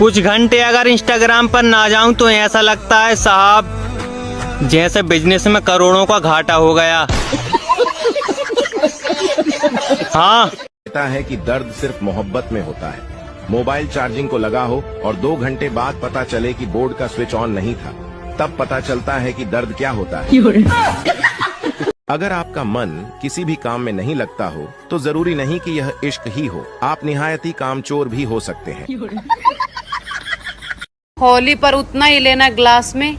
कुछ घंटे अगर इंस्टाग्राम पर ना जाऊं तो ऐसा लगता है साहब जैसे बिजनेस में करोड़ों का घाटा हो गया। हाँ, कहता है कि दर्द सिर्फ मोहब्बत में होता है। मोबाइल चार्जिंग को लगा हो और 2 घंटे बाद पता चले कि बोर्ड का स्विच ऑन नहीं था, तब पता चलता है कि दर्द क्या होता है। अगर आपका मन किसी भी काम में नहीं लगता हो तो जरूरी नहीं कि यह इश्क ही हो, आप निहायती कामचोर भी हो सकते हैं। होली पर उतना ही लेना ग्लास में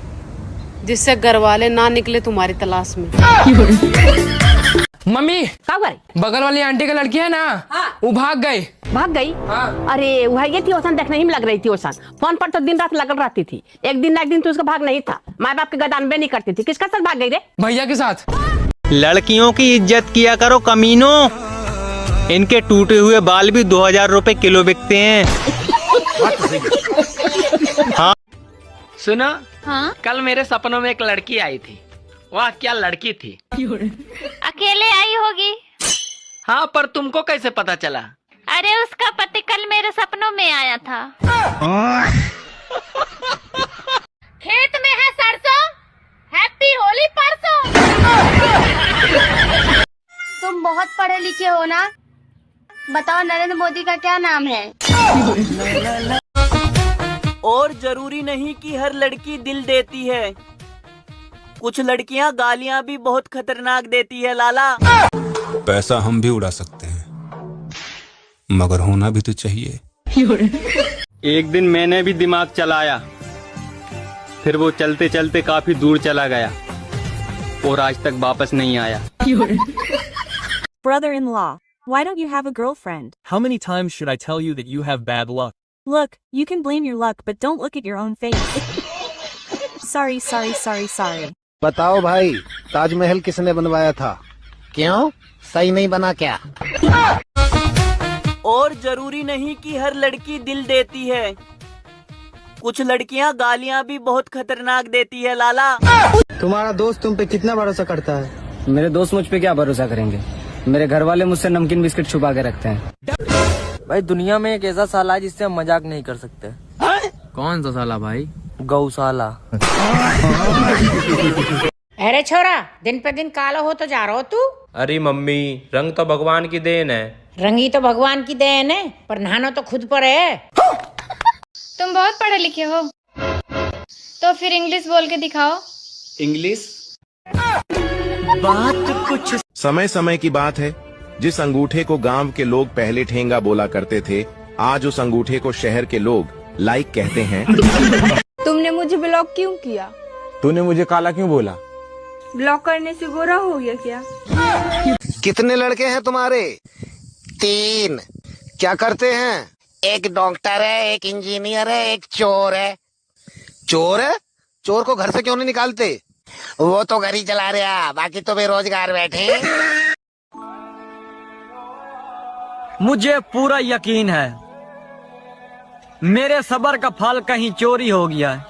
जिससे घर वाले ना निकले तुम्हारी तलाश में। मम्मी बगल वाली आंटी का लड़की है ना, वो भाग गई। भाग गई? हाँ। अरे वह ये थी ओसन देखने ही में लग रही थी। ओसन फोन पर तो दिन रात लगल रहती थी। एक दिन ना एक दिन तो उसका भाग नहीं था। माँ बाप के गदानबे नहीं करती थी। किसका साथ भाग गई रे? भैया के साथ। लड़कियों की इज्जत किया करो कमीनों, इनके टूटे हुए बाल भी 2000 रुपए किलो बिकते हैं। हाँ सुनो, हाँ? कल मेरे सपनों में एक लड़की आई थी। वाह क्या लड़की थी। अकेले आई होगी। हाँ, पर तुमको कैसे पता चला? अरे उसका पति कल मेरे सपनों में आया था। खेत में है सरसों, हैप्पी होली परसों। तुम बहुत पढ़े लिखे हो ना? बताओ नरेंद्र मोदी का क्या नाम है? और जरूरी नहीं कि हर लड़की दिल देती है, कुछ लड़कियां गालियां भी बहुत खतरनाक देती है लाला। पैसा हम भी उड़ा सकते हैं मगर होना भी तो चाहिए। एक दिन मैंने भी दिमाग चलाया, फिर वो चलते चलते काफी दूर चला गया और आज तक वापस नहीं आया। Brother-in-law, why don't you have a girlfriend? How many times should I tell you that you have bad luck? Look, you can blame your luck, but don't look at your own face. Sorry. बताओ भाई, ताजमहल किसने बनवाया था? क्यों? सही नहीं बना क्या? और जरूरी नहीं कि हर लड़की दिल देती है, कुछ लड़कियां गालियां भी बहुत खतरनाक देती है लाला। तुम्हारा दोस्त तुम पे कितना भरोसा करता है? मेरे दोस्त मुझ पे क्या भरोसा करेंगे? मेरे घर वाले मुझसे नमकीन बिस्किट छुपा के रखते हैं। भाई दुनिया में एक ऐसा साला है जिससे हम मजाक नहीं कर सकते। कौन सा साला भाई? गौशाला। अरे छोरा, दिन पे दिन काला हो तो जा रहा हो तू। अरे मम्मी, रंग तो भगवान की देन है। रंगी तो भगवान की देन है, पर नहाना तो खुद पर है। तुम बहुत पढ़े लिखे हो, तो फिर इंग्लिश बोल के दिखाओ। इंग्लिश बात कुछ समय समय की बात है, जिस अंगूठे को गांव के लोग पहले ठेंगा बोला करते थे, आज उस अंगूठे को शहर के लोग लाइक कहते हैं। तुमने मुझे ब्लॉक क्यों किया? तूने मुझे काला क्यों बोला? ब्लॉक करने से गोरा हो गया क्या? कितने लड़के हैं तुम्हारे? 3। क्या करते हैं? एक डॉक्टर है, एक इंजीनियर है, एक चोर है। चोर है? चोर को घर से क्यों नहीं निकालते? वो तो घर ही चला रहा, बाकी तो बेरोजगार बैठे। मुझे पूरा यकीन है मेरे सबर का फल कहीं चोरी हो गया है।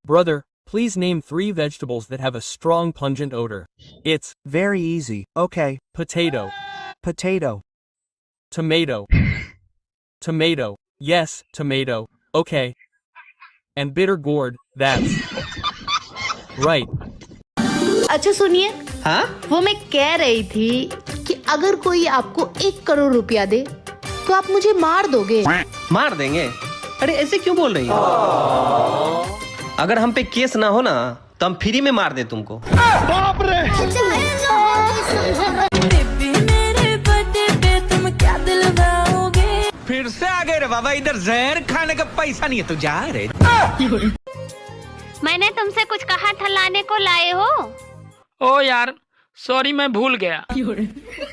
Brother, please name 3 vegetables that have a strong pungent odor. It's Very easy. Okay. potato, Potato. tomato, tomato, yes, tomato, okay, and bitter gourd, that's right. अच्छा सुनिए, हाँ? वो मैं कह रही थी कि अगर कोई आपको 1 करोड़ रुपया दे तो आप मुझे मार दोगे? मार देंगे? अरे ऐसे क्यों बोल रही हो? अगर हम पे केस ना हो ना तो हम फ्री में मार दे तुमको। बाप रे! फिर से आ गए रे बाबा, इधर जहर खाने का पैसा नहीं है तो जा रे। मैंने तुमसे कुछ कहा था, लाने को लाए हो? ओ यार सॉरी, मैं भूल गया।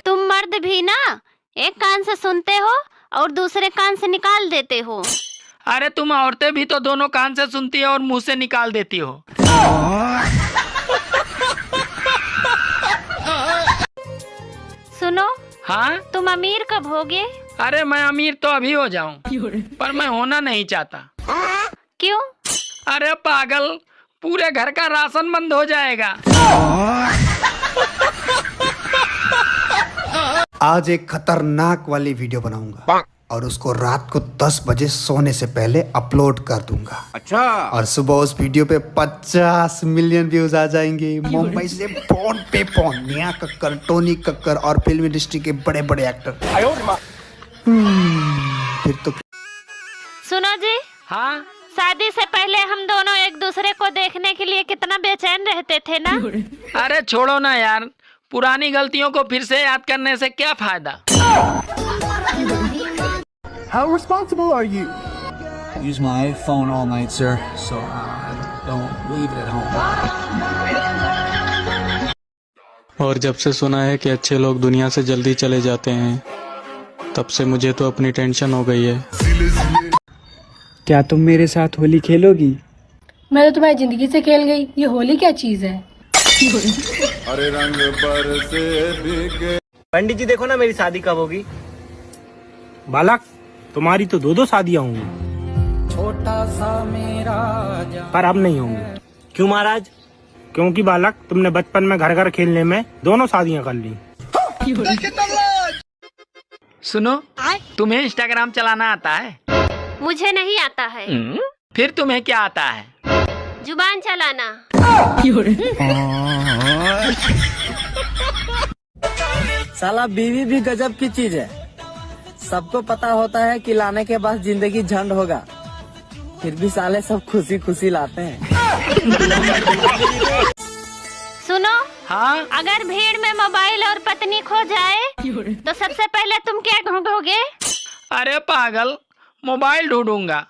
तुम मर्द भी ना एक कान से सुनते हो और दूसरे कान से निकाल देते हो। अरे तुम औरतें भी तो दोनों कान से सुनती हो और मुंह से निकाल देती हो। सुनो, हाँ? तुम अमीर कब होगे? अरे मैं अमीर तो अभी हो जाऊं, पर मैं होना नहीं चाहता। क्यों? अरे पागल, पूरे घर का राशन बंद हो जाएगा। आज एक खतरनाक वाली वीडियो बनाऊंगा। और उसको रात को 10 बजे सोने से पहले अपलोड कर दूंगा। अच्छा। और सुबह उस वीडियो पे 50 मिलियन व्यूज आ जाएंगे। मुंबई से पौन पे पौन नेहा कक्कर, टोनी कक्कर और फिल्म इंडस्ट्री के बड़े बड़े एक्टर। फिर तो सुनो जी। हाँ। शादी से पहले हम दोनों एक दूसरे को देखने के लिए कितना बेचैन रहते थे ना। अरे छोड़ो ना यार, पुरानी गलतियों को फिर से याद करने से क्या फायदा। How responsible are you? Use my phone all night, sir. So don't leave it at home. और जब से सुना है कि अच्छे लोग दुनिया से जल्दी चले जाते हैं, तब से मुझे तो अपनी टेंशन हो गई है। क्या तुम मेरे साथ होली खेलोगी? मैं तो तुम्हारी जिंदगी से खेल गई, ये होली क्या चीज है? अरे रंग बरसे पंडित जी देखो ना मेरी शादी कब होगी। बालक, तुम्हारी तो 2-2 शादियां होंगी। छोटा सा मेरा पर अब नहीं होंगी। क्यों महाराज? क्योंकि बालक, तुमने बचपन में घर घर खेलने में दोनों शादियां कर ली। सुनो, तुम्हें इंस्टाग्राम चलाना आता है? मुझे नहीं आता है। फिर तुम्हें क्या आता है? जुबान चलाना। साला बीवी भी गजब की चीज है। सबको पता होता है कि लाने के बाद जिंदगी झंड होगा, फिर भी साले सब खुशी खुशी लाते हैं। सुनो। हाँ? अगर भीड़ में मोबाइल और पत्नी खो जाए तो सबसे पहले तुम क्या ढूंढोगे? अरे पागल, मोबाइल ढूंढूंगा।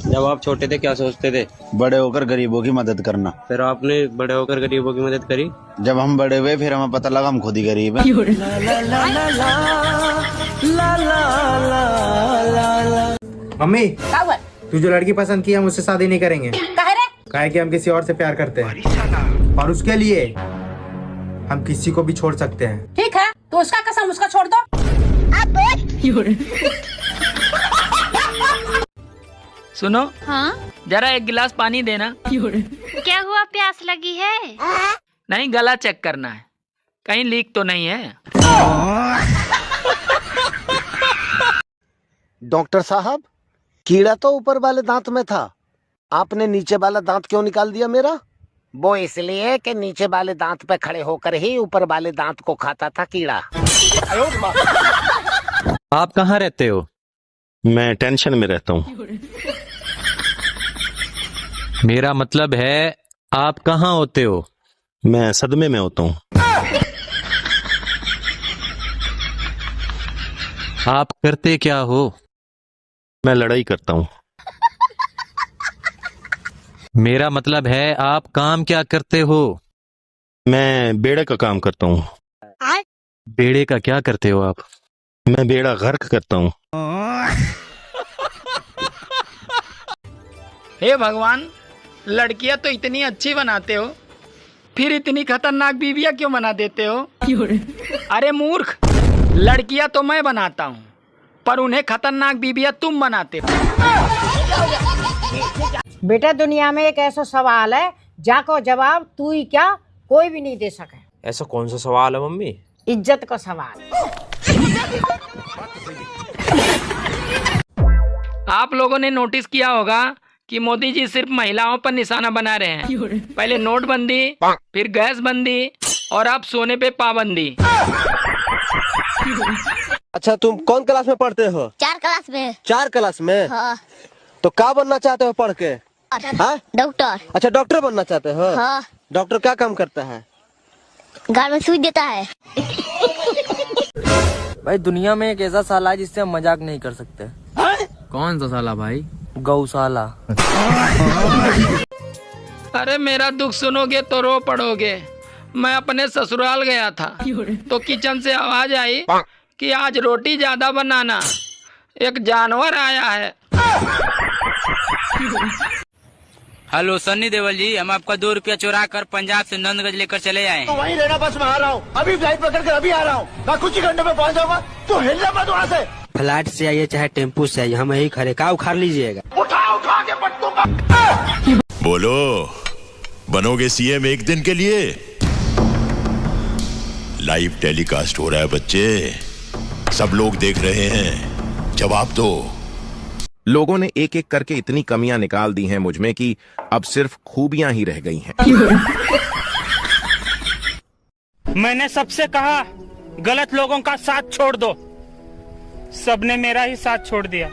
जब आप छोटे थे क्या सोचते थे? बड़े होकर गरीबों की मदद करना। फिर आपने बड़े होकर गरीबों की मदद करी? जब हम बड़े हुए फिर हमें पता लगा हम खुद ही गरीब हैं। मम्मी, तू जो लड़की पसंद की हम उससे शादी नहीं करेंगे। काहे कि हम किसी और से प्यार करते हैं और उसके लिए हम किसी को भी छोड़ सकते हैं। ठीक है, तो उसका कसम उसका छोड़ दो। सुनो। हाँ? जरा एक गिलास पानी देना। क्या हुआ, प्यास लगी है? नहीं, गला चेक करना है, कहीं लीक तो नहीं है। डॉक्टर साहब, कीड़ा तो ऊपर वाले दांत में था, आपने नीचे वाला दांत क्यों निकाल दिया मेरा? वो इसलिए कि नीचे वाले दांत पे खड़े होकर ही ऊपर वाले दांत को खाता था कीड़ा। आप कहाँ रहते हो? मैं टेंशन में रहता हूँ। मेरा मतलब है आप कहाँ होते हो? मैं सदमे में होता हूँ। आप करते क्या हो? मैं लड़ाई करता हूँ। मेरा मतलब है आप काम क्या करते हो? मैं बेड़े का काम करता हूँ। बेड़े का क्या करते हो आप? मैं बेड़ा गर्क करता हूँ। हे भगवान, लड़कियां तो इतनी अच्छी बनाते हो, फिर इतनी खतरनाक बीवियां क्यों बना देते हो? अरे मूर्ख, लड़कियां तो मैं बनाता हूँ, पर उन्हें खतरनाक बीवियां तुम बनाते हो। बेटा, दुनिया में एक ऐसा सवाल है जाको जवाब तू ही क्या कोई भी नहीं दे सके। ऐसा कौन सा सवाल है मम्मी? इज्जत का सवाल। आप लोगों ने नोटिस किया होगा कि मोदी जी सिर्फ महिलाओं पर निशाना बना रहे हैं। पहले नोटबंदी, फिर गैस बंदी और अब सोने पे पाबंदी। अच्छा, तुम कौन क्लास में पढ़ते हो? 4 क्लास में। 4 क्लास में? हाँ। तो क्या बनना चाहते हो पढ़ के? डॉक्टर। अच्छा, डॉक्टर बनना चाहते हो? हाँ। डॉक्टर क्या काम करता है? घर में सुई देता है। भाई, दुनिया में एक ऐसा साला है जिससे हम मजाक नहीं कर सकते। कौन सा साला भाई? गौशाला। अरे मेरा दुख सुनोगे तो रो पड़ोगे। मैं अपने ससुराल गया था तो किचन से आवाज आई कि आज रोटी ज्यादा बनाना। एक जानवर आया है। हेलो सन्नी देवल जी, हम आपका 2 रुपया चुरा कर पंजाब से नंदगंज लेकर चले आए। तो वहीं रहना, बस मैं आ रहा हूँ, अभी फ्लाइट पकड़ कर अभी आ रहा हूँ। मैं कुछ ही घंटे में पहुँच जाऊंगा, तो हिलना मत वहाँ से। फ्लाइट से आइए चाहे टेम्पू से आइए, हम यही खड़े का उखाड़ लीजिएगा। उठा के पटकूंगा। बोलो, बनोगे सीएम एक दिन के लिए? लाइव टेलीकास्ट हो रहा है बच्चे, सब लोग देख रहे हैं, जवाब दो। लोगों ने एक एक करके इतनी कमियां निकाल दी हैं मुझ में कि अब सिर्फ खूबियां ही रह गई हैं। मैंने सबसे कहा गलत लोगों का साथ छोड़ दो, सबने मेरा ही साथ छोड़ दिया।